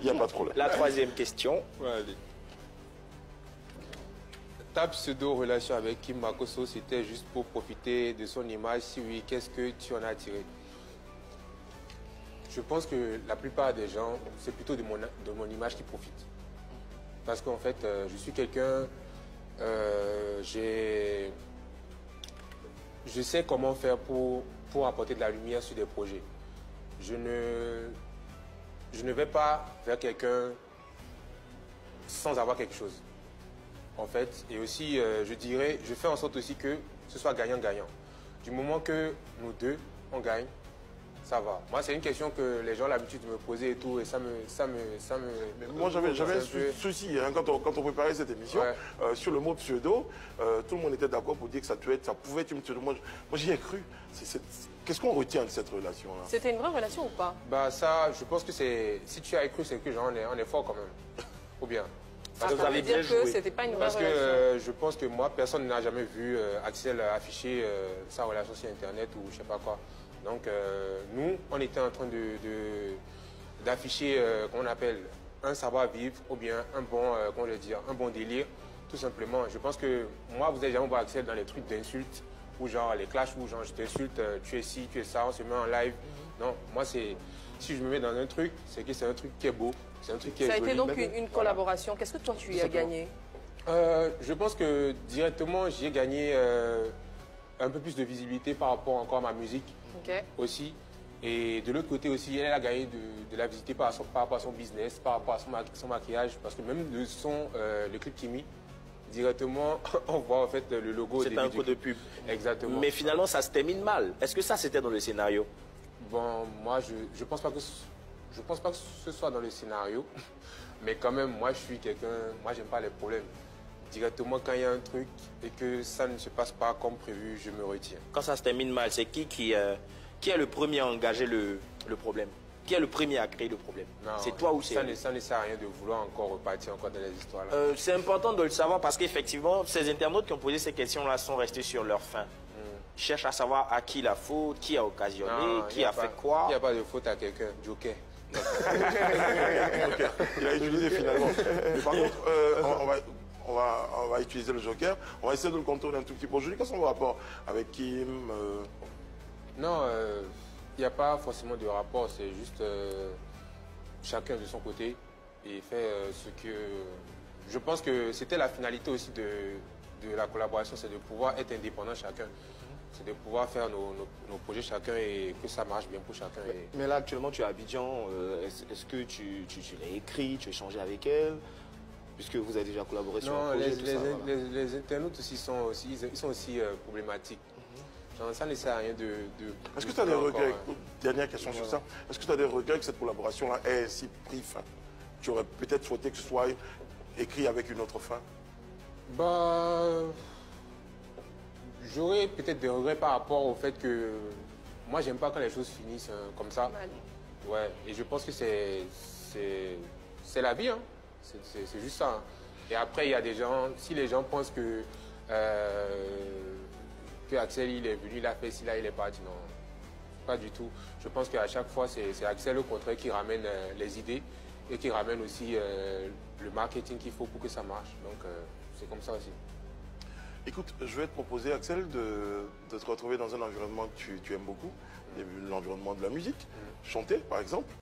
Il n'y a pas de problème. La troisième question. Ouais, allez. Ta pseudo-relation avec Kim Makosso, c'était juste pour profiter de son image? Si oui, qu'est-ce que tu en as tiré? Je pense que la plupart des gens, c'est plutôt de mon image qui profitent. Parce qu'en fait, je suis quelqu'un... je sais comment faire pour apporter de la lumière sur des projets. Je ne vais pas vers quelqu'un sans avoir quelque chose. En fait, et aussi, je dirais, je fais en sorte aussi que ce soit gagnant-gagnant. Du moment que nous deux, on gagne, ça va. Moi, c'est une question que les gens ont l'habitude de me poser et tout, et ça me... Mais moi, j'avais un souci hein, quand on préparait cette émission, ouais. Sur le mot pseudo, tout le monde était d'accord pour dire que ça pouvait être une pseudo. Moi, j'y ai cru. Qu'est-ce qu'on retient de cette relation-là? C'était une vraie relation ou pas? Bah ça, je pense que c'est... Si tu as cru, c'est que genre, on est fort quand même. Ou bien. Parce que vous avez bien joué. C'était pas une vraie relation. Parce que je pense que moi, personne n'a jamais vu Axel afficher sa relation sur Internet ou je sais pas quoi. Donc nous, on était en train d'afficher, comment on appelle, un savoir-vivre ou bien un bon, comment je vais dire, un bon délire, tout simplement. Je pense que moi, vous n'avez jamais vu Axel dans les trucs d'insultes ou genre les clashs où genre je t'insulte, tu es ci, tu es ça, on se met en live. Non, moi c'est, si je me mets dans un truc, c'est que c'est un truc qui est beau, c'est un truc qui est joli. Ça a été donc une collaboration. Qu'est-ce que toi tu y as gagné? Je pense que directement, j'y ai gagné un peu plus de visibilité par rapport encore à ma musique aussi. Et de l'autre côté aussi, elle a gagné de la visibilité par rapport à son business, par rapport à son maquillage. Parce que même le clip Kimi, directement, on voit en fait le logo. C'est un coup de pub. Exactement. Mais finalement, ça se termine mal. Est-ce que ça, c'était dans le scénario? Bon, moi, je pense pas que ce soit dans le scénario. Mais quand même, moi, je suis quelqu'un... Moi, j'aime pas les problèmes. Directement, quand il y a un truc et que ça ne se passe pas comme prévu, je me retiens. Quand ça se termine mal, c'est qui est le premier à engager le problème? Qui est le premier à créer le problème? C'est toi ou c'est elle? Ça ne sert à rien de vouloir encore repartir encore dans les histoires là. C'est important de le savoir parce qu'effectivement, ces internautes qui ont posé ces questions-là sont restés sur leur faim. Ils cherchent à savoir à qui la faute, qui a occasionné, qui a fait quoi. Il n'y a pas de faute à quelqu'un. Joker. Il a utilisé finalement. Mais par contre, on va utiliser le Joker. On va essayer de le contourner un tout petit peu. Aujourd'hui, quel est son rapport avec Kim? Non, il n'y a pas forcément de rapport. C'est juste chacun de son côté et fait ce que... Je pense que c'était la finalité aussi de la collaboration, c'est de pouvoir être indépendant chacun. C'est de pouvoir faire nos projets chacun et que ça marche bien pour chacun. Mais là, actuellement, tu es à Abidjan. Est-ce que tu l'as écrit, tu as échangé avec elle? Puisque vous avez déjà collaboré sur un projet, les internautes aussi sont aussi problématiques. Genre, ça ne sert à rien de... Est-ce que tu as des regrets, dernière question sur ça, est-ce que tu as des regrets que cette collaboration-là ait ainsi pris fin? Tu aurais peut-être souhaité que ce soit écrit avec une autre fin? Bah... J'aurais peut-être des regrets par rapport au fait que... Moi, j'aime pas quand les choses finissent comme ça. Ouais, et je pense que c'est la vie, hein. C'est juste ça. Hein. Et après, il y a des gens, si les gens pensent que Axel, il est venu, il a fait ci, là, il est parti, non. Pas du tout. Je pense qu'à chaque fois, c'est Axel, au contraire, qui ramène les idées et qui ramène aussi le marketing qu'il faut pour que ça marche. Donc, c'est comme ça aussi. Écoute, je vais te proposer, Axel, de te retrouver dans un environnement que tu aimes beaucoup, l'environnement de la musique, chanter, par exemple.